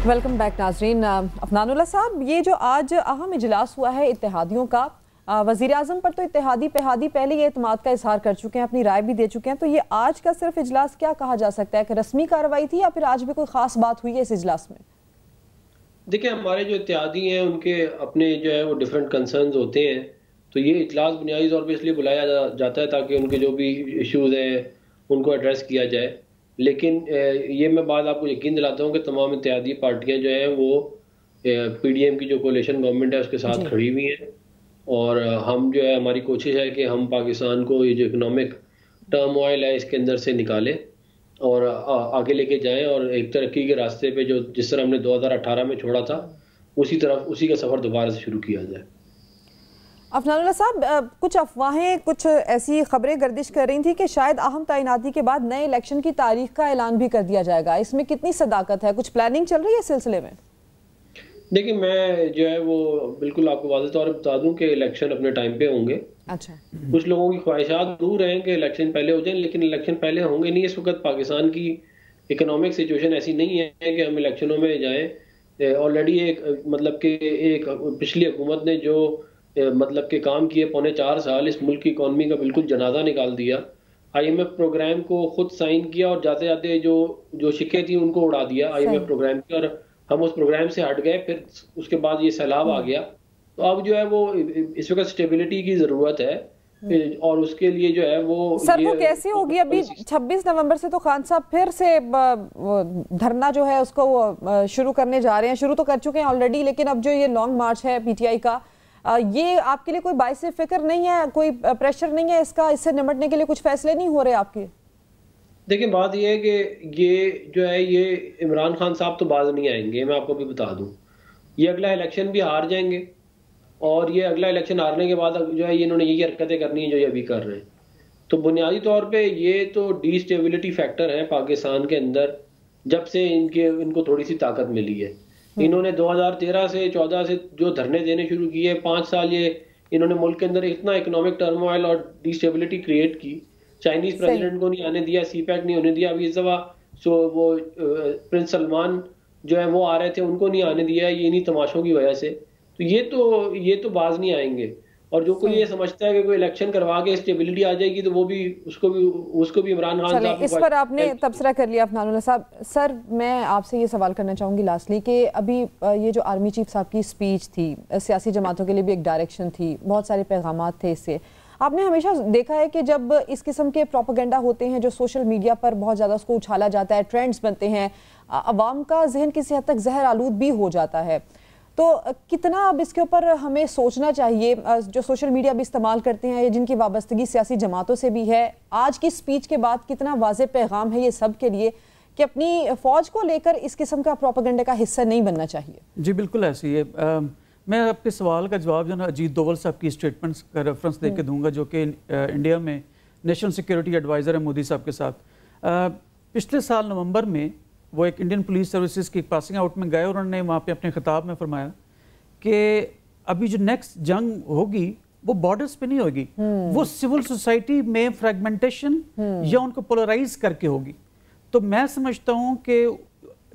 वेलकम बैक नाजरीन। अफनानुल्लाह साहब, ये जो आज अहम इजलास हुआ है इत्तेहादियों का, वज़ीर आज़म पर तो इत्तेहादी पहले ये एतमाद का इजहार कर चुके हैं, अपनी राय भी दे चुके हैं, तो ये आज का सिर्फ इजलास क्या कहा जा सकता है कि रस्मी कार्रवाई थी या फिर आज भी कोई खास बात हुई है इस इजलास में? देखिए, हमारे जो इत्तेहादी हैं उनके अपने जो है वो डिफरेंट कंसर्न्स होते हैं, तो ये इजलास बुनियादी तौर पर इसलिए बुलाया जाता है ताकि उनके जो भी इश्यूज हैं उनको एड्रेस किया जाए। लेकिन ये मैं बात आपको यकीन दिलाता हूँ कि तमाम इत्तेहादी पार्टियां जो हैं वो पीडीएम की जो कोalition गवर्नमेंट है उसके साथ खड़ी हुई हैं, और हम जो है हमारी कोशिश है कि हम पाकिस्तान को ये जो इकोनॉमिक टर्मोइल है इसके अंदर से निकालें और आगे लेके जाएं, और एक तरक्की के रास्ते पे जो जिस तरह हमने 2018 में छोड़ा था उसी का सफ़र दोबारा से शुरू किया जाए। अफनानुल्लाह साहब, कुछ अफवाहें, कुछ ऐसी खबरें गर्दिश कर रही थी कि शायद अहम तैनाती के बाद नए इलेक्शन की तारीख का ऐलान भी कर दिया जाएगा, इसमें कितनी सदाकत है? कुछ प्लानिंग चल रही है इस सिलसिले में? देखिए, मैं जो है वो बिल्कुल आपको वाज़ेह तौर पर बता दूं कि इलेक्शन अपने टाइम पे होंगे। अच्छा, कुछ लोगों की ख्वाहिशात दूर हैं कि इलेक्शन पहले हो जाए, लेकिन इलेक्शन पहले होंगे नहीं। इस वक्त पाकिस्तान की इकोनॉमिक सिचुएशन ऐसी नहीं है कि हम इलेक्शनों में जाएं। ऑलरेडी एक मतलब कि एक पिछली हुकूमत ने जो मतलब के काम किए 4.25 साल, इस मुल्क की इकॉनमी का बिल्कुल जनाजा निकाल दिया। IMF प्रोग्राम को खुद साइन किया और जाते जाते जो शिक्के थी उनको उड़ा दिया IMF प्रोग्राम की, और हम उस प्रोग्राम से हट गए। फिर उसके बाद ये सैलाब आ गया, तो अब जो है वो इस वक्त स्टेबिलिटी की जरूरत है, और उसके लिए जो है वो सर वो कैसे होगी? अभी 26 नवंबर से तो खान साहब फिर से धरना जो है उसको शुरू करने जा रहे हैं, शुरू तो कर चुके हैं ऑलरेडी, लेकिन अब जो ये लॉन्ग मार्च है PTI का, ये आपके लिए कोई बाइस फिक्र नहीं है, कोई प्रेशर नहीं है इसका, इससे निपटने के लिए कुछ फैसले नहीं हो रहे आपके? देखिए, बात ये है कि ये जो है ये इमरान खान साहब तो बाज नहीं आएंगे, मैं आपको भी बता दूं। ये अगला इलेक्शन भी हार जाएंगे, और ये अगला इलेक्शन हारने के बाद जो है इन्होंने यही हरकतें करनी है जो ये अभी कर रहे हैं। तो बुनियादी तौर पे ये तो डिस्टेबिलिटी फैक्टर है पाकिस्तान के अंदर, जब से इनको थोड़ी सी ताकत मिली है। इन्होंने 2013 से 14 से जो धरने देने शुरू किए, 5 साल ये इन्होंने मुल्क के अंदर इतना इकोनॉमिक टर्मोइल और डिस्टेबिलिटी क्रिएट की। चाइनीज प्रेसिडेंट को नहीं आने दिया, CPEC नहीं होने दिया। अभी इस दफा वो प्रिंस सलमान जो है वो आ रहे थे, उनको नहीं आने दिया, ये इन्हीं तमाशों की वजह से। तो ये तो बाज नहीं आएंगे। और जो कोई ये समझता है कि कोई इलेक्शन करवा के स्टेबिलिटी आ जाएगी तो वो भी उसको भी इमरान खान साहब इस पर आपने तबसरा कर लिया अफनानुल्लाह साहब। सर, मैं आपसे ये सवाल करना चाहूँगी लास्टली कि अभी ये जो आर्मी चीफ साहब की स्पीच थी, सियासी जमातों के लिए भी एक डायरेक्शन थी, बहुत सारे पैगामात थे इससे। आपने हमेशा देखा है कि जब इस किस्म के प्रोपेगेंडा होते हैं जो सोशल मीडिया पर बहुत ज़्यादा उसको उछाला जाता है, ट्रेंड्स बनते हैं, अवाम का जहन किसी हद तक जहर आलूद भी हो जाता है, तो कितना अब इसके ऊपर हमें सोचना चाहिए? जो सोशल मीडिया भी इस्तेमाल करते हैं, जिनकी वाबस्तगी सियासी जमातों से भी है, आज की स्पीच के बाद कितना वाज़ेह पैगाम है ये सब के लिए कि अपनी फ़ौज को लेकर इस किस्म का प्रोपेगेंडा का हिस्सा नहीं बनना चाहिए? जी बिल्कुल ऐसे ही है। मैं आपके सवाल का जवाब जो ना अजीत डोवल साहब की स्टेटमेंट्स का रेफरेंस दे के दूंगा, जो कि इंडिया में नेशनल सिक्योरिटी एडवाइज़र है मोदी साहब के साथ। पिछले साल नवंबर में वो एक इंडियन पुलिस सर्विसेज की पासिंग आउट में गए, उन्होंने वहाँ पे अपने खिताब में फरमाया कि अभी जो नेक्स्ट जंग होगी वो बॉर्डर्स पे नहीं होगी, वो सिविल सोसाइटी में फ्रेगमेंटेशन या उनको पोलराइज करके होगी। तो मैं समझता हूँ कि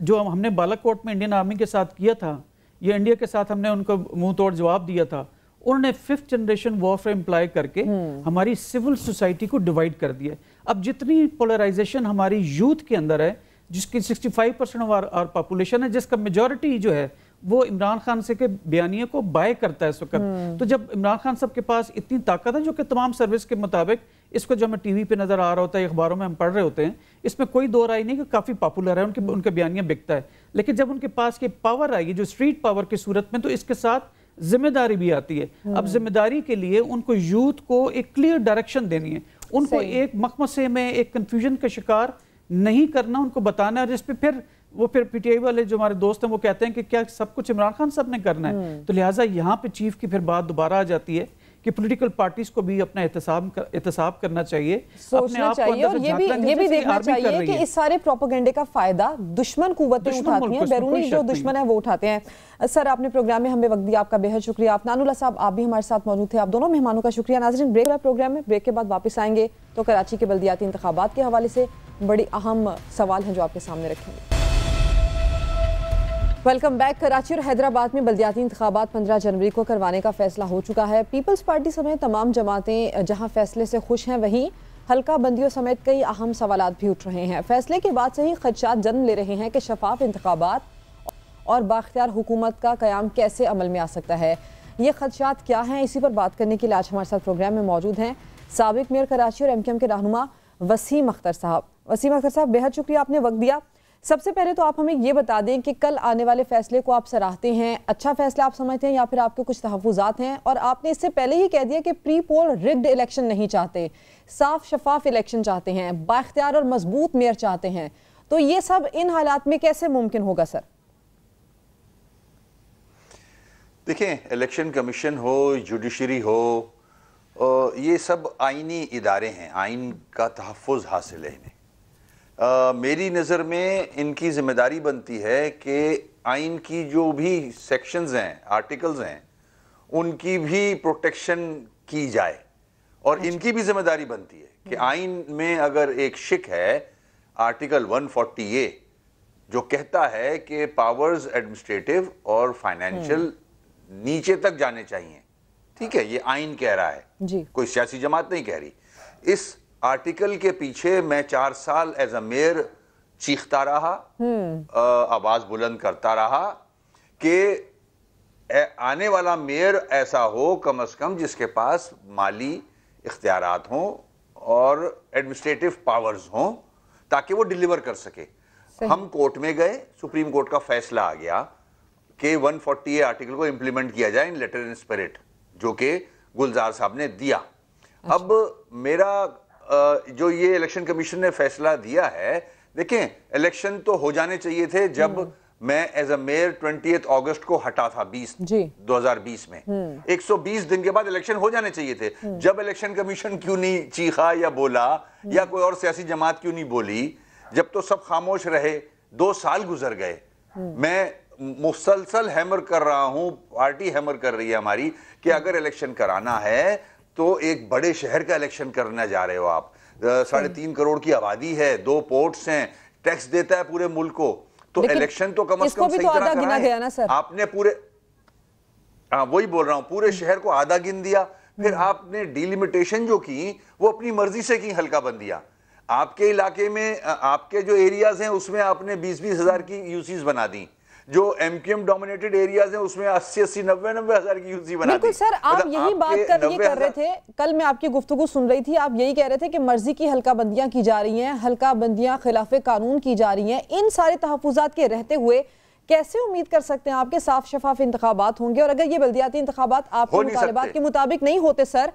जो हमने बालाकोट में इंडियन आर्मी के साथ किया था, या इंडिया के साथ हमने उनको मुंह तोड़ जवाब दिया था, उन्होंने 5th जनरेशन वॉरफेयर इम्प्लाई करके हमारी सिविल सोसाइटी को डिवाइड कर दिया। अब जितनी पोलराइजेशन हमारी यूथ के अंदर है, जिसकी 65% ऑफ आवर पॉपुलेशन है, जिसका मेजॉरिटी जो है वो इमरान खान से के बयानिए को बाय करता है इस वक्त। तो जब इमरान खान साहब के पास इतनी ताकत है, जो कि तमाम सर्विस के मुताबिक, इसको जब हमें टीवी पे नजर आ रहा होता है, अखबारों में हम पढ़ रहे होते हैं, इसमें कोई दो राय नहीं कि काफी पॉपुलर है, उनके बयानिया बिकता है। लेकिन जब उनके पास ये पावर आएगी जो स्ट्रीट पावर की सूरत में, तो इसके साथ जिम्मेदारी भी आती है। अब जिम्मेदारी के लिए उनको यूथ को एक क्लियर डायरेक्शन देनी है, उनको एक मखमसे में, एक कंफ्यूजन का शिकार नहीं करना, उनको बताना है। जिसपे फिर पीटीआई वाले जो हमारे दोस्त हैं वो कहते हैं कि क्या सब कुछ इमरान खान साहब ने करना है। तो लिहाजा यहाँ पे चीफ की फिर बात दोबारा आ जाती है कि पॉलिटिकल पार्टीज को भी अपना एहतसाब करना चाहिए, सोचना चाहिए, और ये भी देखना चाहिए कि इस सारे प्रोपेगेंडे का फायदा दुश्मन कुव्वतें उठाती हैं, बैरूनी जो दुश्मन है वो उठाते हैं। सर, आपने प्रोग्राम में हमें वक्त दिया, आपका बेहद शुक्रिया। अफनानुल्लाह साहब, आप भी हमारे साथ मौजूद थे, आप दोनों मेहमानों का शुक्रिया। नाज़रीन, ब्रेक है प्रोग्राम में, ब्रेक के बाद वापस आएंगे तो कराची के बल्दियाती इंतखाबात के हवाले से बड़ी अहम सवाल हैं जो आपके सामने रखेंगे। Welcome back. कराची और हैदराबाद में बल्दियाती इंतखाबात 15 जनवरी को करवाने का फैसला हो चुका है। पीपल्स पार्टी समेत तमाम जमातें जहां फैसले से खुश हैं, वहीं हल्का बंदियों समेत कई अहम सवालात भी उठ रहे हैं। फैसले के बाद से ही खदशात जन्म ले रहे हैं कि शफाफ इंतखाबात और बाख्तियार हुकूमत का क़याम कैसे अमल में आ सकता है। ये खदशात क्या हैं, इसी पर बात करने के लिए आज हमारे साथ प्रोग्राम में मौजूद हैं साबिक मेयर कराची और MQM के रहनुमा वसीम अख्तर साहब। वसीम अख्तर साहब, बेहद शुक्रिया, आपने वक्त दिया। सबसे पहले तो आप हमें ये बता दें कि कल आने वाले फैसले को आप सराहते हैं, अच्छा फैसला आप समझते हैं, या फिर आपके कुछ तहफ़्फ़ुज़ात हैं? और आपने इससे पहले ही कह दिया कि प्री पोल रिग्ड इलेक्शन नहीं चाहते, साफ शफाफ इलेक्शन चाहते हैं, बाख्तियार और मजबूत मेयर चाहते हैं। तो ये सब इन हालात में कैसे मुमकिन होगा सर? देखें, इलेक्शन कमीशन हो, जुडिशरी हो, ये सब आईनी इदारे हैं, आइन का तहफ़्फ़ुज़ हासिल है इन्हें। मेरी नज़र में इनकी जिम्मेदारी बनती है कि आइन की जो भी सेक्शंस हैं, आर्टिकल्स हैं, उनकी भी प्रोटेक्शन की जाए। और इनकी भी जिम्मेदारी बनती है कि आइन में अगर एक शिक है, आर्टिकल 140A, जो कहता है कि पावर्स एडमिनिस्ट्रेटिव और फाइनेंशियल नीचे तक जाने चाहिए, ठीक है, ये आइन कह रहा है जी, कोई सियासी जमात नहीं कह रही। इस आर्टिकल के पीछे मैं 4 साल एज अ मेयर चीखता रहा, आवाज बुलंद करता रहा कि आने वाला मेयर ऐसा हो कम से कम जिसके पास माली इख्तियारात हों और एडमिनिस्ट्रेटिव पावर्स हों, ताकि वो डिलीवर कर सके। हम कोर्ट में गए, सुप्रीम कोर्ट का फैसला आ गया कि 140A आर्टिकल को इंप्लीमेंट किया जाए इन लेटर इन स्पिरिट, जो कि गुलजार साहब ने दिया। अब मेरा जो ये इलेक्शन कमीशन ने फैसला दिया है, देखें, इलेक्शन तो हो जाने चाहिए थे जब मैं एज अ मेयर 20 अगस्त को हटा था 2020 में। 120 दिन के बाद इलेक्शन हो जाने चाहिए थे। जब इलेक्शन कमीशन क्यों नहीं चीखा या बोला, या कोई और सियासी जमात क्यों नहीं बोली, जब तो सब खामोश रहे। 2 साल गुजर गए, मैं मुसलसल हैमर कर रहा हूं, पार्टी हैमर कर रही है हमारी, कि अगर इलेक्शन कराना है तो एक बड़े शहर का इलेक्शन करना जा रहे हो आप। 3.5 करोड़ की आबादी है, 2 पोर्ट्स हैं, टैक्स देता है पूरे मुल्क को, तो इलेक्शन तो कम से कम सही तरह कराएं। आपने पूरे, वही बोल रहा हूं, पूरे शहर को आधा गिन दिया। फिर आपने डिलिमिटेशन जो की वो अपनी मर्जी से की, हल्का बंदियां। आपके इलाके में, आपके जो एरियाज हैं उसमें आपने 20-20 हजार की यूसीज बना दी। जो MQM डोमिनेटेड एरियाज हैं उसमें 80-80, 90-90 हजार की यूसी बना दी। बिल्कुल सर, आप यही बात कर रहे थे, कल मैं आपकी गुफ्तगू सुन रही थी, आप यही कह रहे थे कि मर्जी की हल्का बंदियां की जा रही हैं, हल्का बंदियां खिलाफे कानून की जा रही हैं। इन सारे तहफ़्फ़ुज़ात के रहते हुए कैसे उम्मीद कर सकते हैं आपके साफ शफाफ इंतखाबात होंगे? और अगर ये बल्दियाती इंतखाबात आपके मुतालिबात के मुताबिक नहीं होते सर,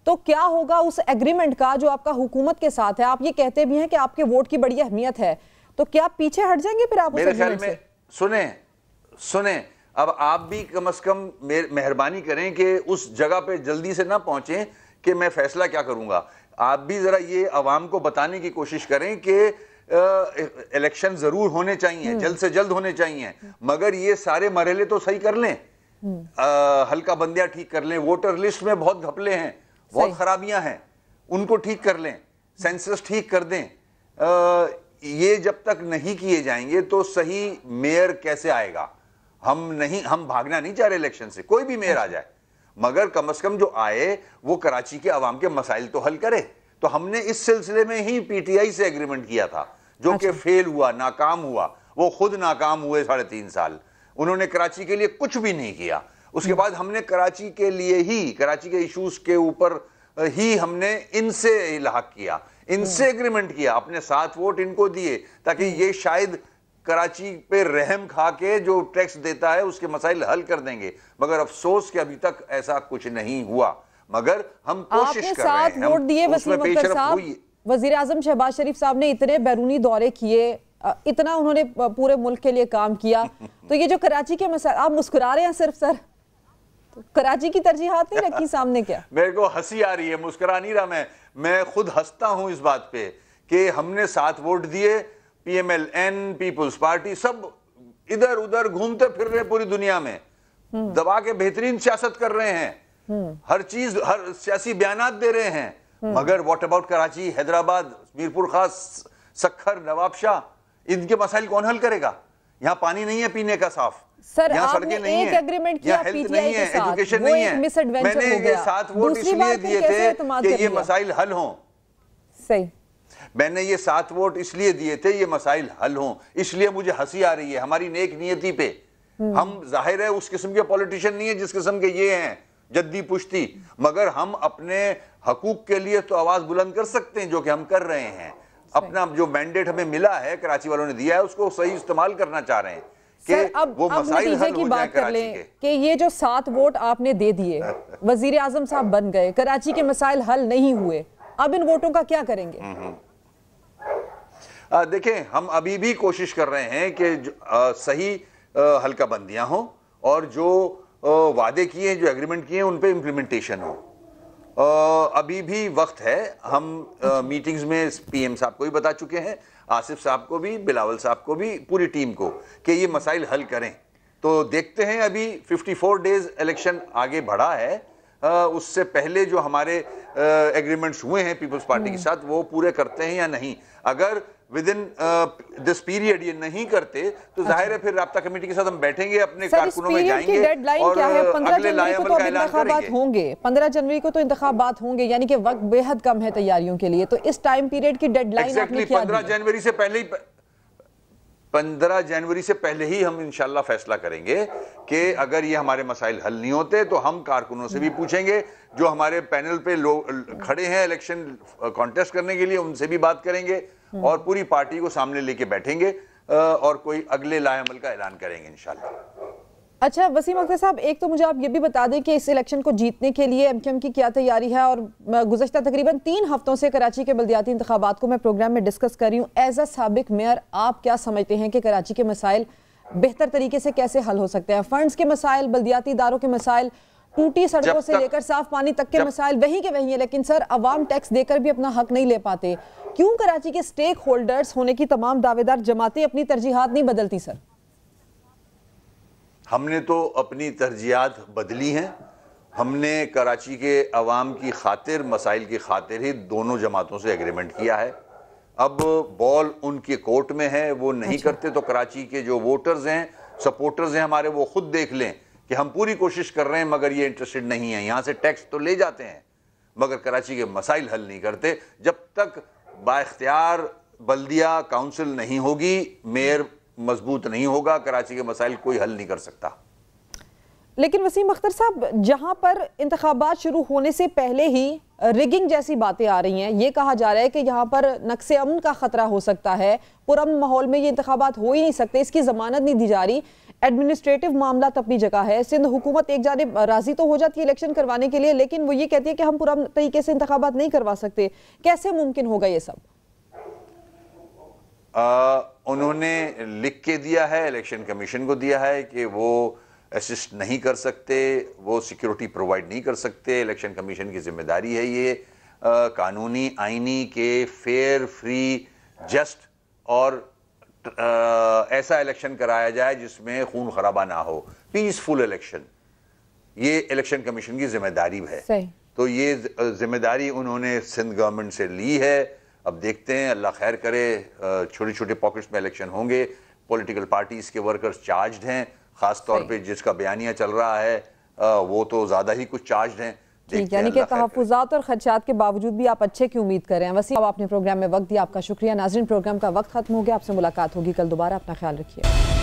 तो क्या होगा उस एग्रीमेंट का जो आपका हुकूमत के साथ है? आप ये कहते भी हैं कि आपके वोट की बड़ी अहमियत है, तो क्या पीछे हट जाएंगे फिर आप उस एग्रीमेंट से? सुने, अब आप भी कम से कम मेहरबानी करें कि उस जगह पे जल्दी से ना पहुंचें कि मैं फैसला क्या करूंगा। आप भी जरा ये अवाम को बताने की कोशिश करें कि इलेक्शन जरूर होने चाहिए, जल्द से जल्द होने चाहिए, मगर ये सारे मरहले तो सही कर लें, हल्का बंदियां ठीक कर लें, वोटर लिस्ट में बहुत घपले हैं, बहुत खराबियां हैं, उनको ठीक कर लें, सेंसस ठीक कर दें। ये जब तक नहीं किए जाएंगे तो सही मेयर कैसे आएगा? हम भागना नहीं चाह रहे इलेक्शन से, कोई भी मेयर आ जाए, मगर कम से कम जो आए वो कराची के अवाम के मसाइल तो हल करे। तो हमने इस सिलसिले में ही PTI से एग्रीमेंट किया था, जो कि फेल हुआ, नाकाम हुआ। वो खुद नाकाम हुए 3.5 साल। उन्होंने कराची के लिए कुछ भी नहीं किया। उसके बाद हमने कराची के लिए ही, कराची के इश्यूज के ऊपर ही हमने इनसे इलाहाक किया, इनसे एग्रीमेंट किया, अपने 7 वोट इनको दिए ताकि ये शायद कराची पे रहम खा के जो टैक्स देता है उसके मसाइल हल कर देंगे। मगर अफसोस कि अभी तक ऐसा कुछ नहीं हुआ, मगर हम कोशिश कर रहे हैं। वोट दिए वसीम अख्तर साहब, वजीर आजम शहबाज शरीफ साहब ने इतने बैरूनी दौरे किए, इतना उन्होंने पूरे मुल्क के लिए काम किया, तो ये जो कराची के मसाइल, आप मुस्कुरा रहे हैं सिर्फ सर, तो कराची की तरजीहात नहीं रखी सामने क्या? मेरे को हंसी आ रही है, मुस्कुरा नहीं रहा मैं खुद हंसता हूं इस बात पे कि हमने 7 वोट दिए, PMLN, पीपुल्स पार्टी सब इधर उधर घूमते फिर रहे पूरी दुनिया में, दबा के बेहतरीन सियासत कर रहे हैं, हर चीज, हर सियासी बयानात दे रहे हैं, मगर व्हाट अबाउट कराची, हैदराबाद, मीरपुर खास, सखर, नवाबशाह, इनके मसाइल कौन हल करेगा? यहाँ पानी नहीं है पीने का साफ, सर आपने एक एग्रीमेंट किया पीटीआई के साथ, एजुकेशन वो नहीं एक है। मिसएडवेंचर मैंने हो गया। ये 7 वोट इसलिए दिए थे कि ये मसाइल हल हों। सही, मैंने ये 7 वोट इसलिए दिए थे ये मसाइल हल हों, इसलिए मुझे हंसी आ रही है हमारी नेक नियति पे। हम जाहिर है उस किस्म के पॉलिटिशियन नहीं है जिस किस्म के ये हैं जद्दी पुश्ती, मगर हम अपने हकूक के लिए तो आवाज बुलंद कर सकते हैं, जो कि हम कर रहे हैं। अपना जो मैंडेट हमें मिला है, कराची वालों ने दिया है, उसको सही इस्तेमाल करना चाह रहे हैं कि वो मसाइल हल हो जाए कराची के। कि ये जो 7 वोट आपने दे दिए, वजीर आजम साहब बन गए, कराची के मसाइल हल नहीं हुए, अब इन वोटों का क्या करेंगे? देखें, हम अभी भी कोशिश कर रहे हैं कि सही हल्का बंदियां हो और जो वादे किए, जो एग्रीमेंट किए, उन पे इम्प्लीमेंटेशन हो। अभी भी वक्त है। हम मीटिंग्स में PM साहब को भी बता चुके हैं, आसिफ साहब को भी, बिलावल साहब को भी, पूरी टीम को, कि ये मसाइल हल करें। तो देखते हैं, अभी 54 डेज इलेक्शन आगे बढ़ा है, उससे पहले जो हमारे एग्रीमेंट्स हुए हैं पीपल्स पार्टी के साथ वो पूरे करते हैं या नहीं। अगर विद इन दिस पीरियड ये नहीं करते तो जाहिर है फिर राब्ता कमेटी के साथ हम बैठेंगे, अपने कारकुनों में जाएंगे और अगले लाएअमल का ऐलान करेंगे। होंगे 15 जनवरी को तो इंतखाबात होंगे, यानी कि वक्त बेहद कम है तैयारियों के लिए, तो इस टाइम पीरियड की डेडलाइन आपने क्या दी? 15 जनवरी से पहले ही 15 जनवरी से पहले ही हम इंशाल्लाह फैसला करेंगे कि अगर ये हमारे मसाइल हल नहीं होते तो हम कारकुनों से भी पूछेंगे, जो हमारे पैनल पे लोग खड़े हैं इलेक्शन कॉन्टेस्ट करने के लिए, उनसे भी बात करेंगे और पूरी पार्टी को सामने लेके बैठेंगे और कोई अगले लाएअमल का ऐलान करेंगे इंशाल्लाह। अच्छा वसीम अख्तर साहब, एक तो मुझे आप ये भी बता दें कि इस इलेक्शन को जीतने के लिए MQM की क्या तैयारी है, और गुज़श्ता तकरीबन 3 हफ्तों से कराची के बल्दियाती इंतखाबात को मैं प्रोग्राम में डिस्कस कर रही हूँ। एज अ साबिक मेयर आप क्या समझते हैं कि कराची के मसाइल बेहतर तरीके से कैसे हल हो सकते हैं? फंड्स के मसाइल, बल्दियाती इदारों के मसाइल, टूटी सड़कों से लेकर साफ पानी तक के मसाइल वही के वही है, लेकिन सर अवाम टैक्स देकर भी अपना हक नहीं ले पाते। क्यों कराची के स्टेक होल्डर्स होने की तमाम दावेदार जमातें अपनी तरजीहात नहीं बदलती? सर हमने तो अपनी तरजीहात बदली हैं। हमने कराची के अवाम की खातिर, मसाइल की खातिर ही दोनों जमातों से एग्रीमेंट किया है। अब बॉल उनके कोर्ट में है, वो नहीं करते तो कराची के जो वोटर्स हैं, सपोर्टर्स हैं हमारे, वो खुद देख लें कि हम पूरी कोशिश कर रहे हैं मगर ये इंटरेस्टेड नहीं है। यहाँ से टैक्स तो ले जाते हैं मगर कराची के मसाइल हल नहीं करते। जब तक बाइख्तियार बल्दिया काउंसिल नहीं होगी, मेयर मजबूत नहीं होगा, कराची के मसाइल कोई हल नहीं कर सकता। लेकिन वसीम अख्तर साहब, जहां पर इंतखाबात शुरू होने से पहले ही रिगिंग जैसी बातें आ रही हैं, ये कहा जा रहा है कि यहाँ पर नक्शे अमन का खतरा हो सकता है, पुरअमन माहौल में ये इंतखाबात हो ही नहीं सकते, इसकी जमानत नहीं दी जा रही। एडमिनिस्ट्रेटिव मामला अपनी जगह है, सिंध हुकूमत एक जानिब राजी तो हो जाती है इलेक्शन करवाने के लिए, लेकिन वो ये कहती है कि हम पुरअमन तरीके से इंतखाबात नहीं करवा सकते। कैसे मुमकिन होगा ये सब? उन्होंने लिख के दिया है, इलेक्शन कमीशन को दिया है कि वो असिस्ट नहीं कर सकते, वो सिक्योरिटी प्रोवाइड नहीं कर सकते। इलेक्शन कमीशन की जिम्मेदारी है ये कानूनी आईनी के फेयर, फ्री, जस्ट और ऐसा इलेक्शन कराया जाए जिसमें खून खराबा ना हो, पीसफुल इलेक्शन। ये इलेक्शन कमीशन की जिम्मेदारी है। तो ये जिम्मेदारी उन्होंने सिंध गवर्नमेंट से ली है। अब देखते हैं, अल्लाह खैर करे, छोटे छोटे पॉकेट्स में इलेक्शन होंगे। पॉलिटिकल पार्टीज के वर्कर्स चार्ज्ड हैं, खास तौर पे जिसका बयानिया चल रहा है वो तो ज्यादा ही कुछ चार्ज्ड हैं। यानी कि तहफ़्फ़ुज़ात और खदशात के बावजूद भी आप अच्छे की उम्मीद कर रहे हैं। वसीम, आपने प्रोग्राम में वक्त दिया, आपका शुक्रिया। नाज़रीन, प्रोग्राम का वक्त खत्म हो गया, आपसे मुलाकात होगी कल दोबारा। अपना ख्याल रखिए।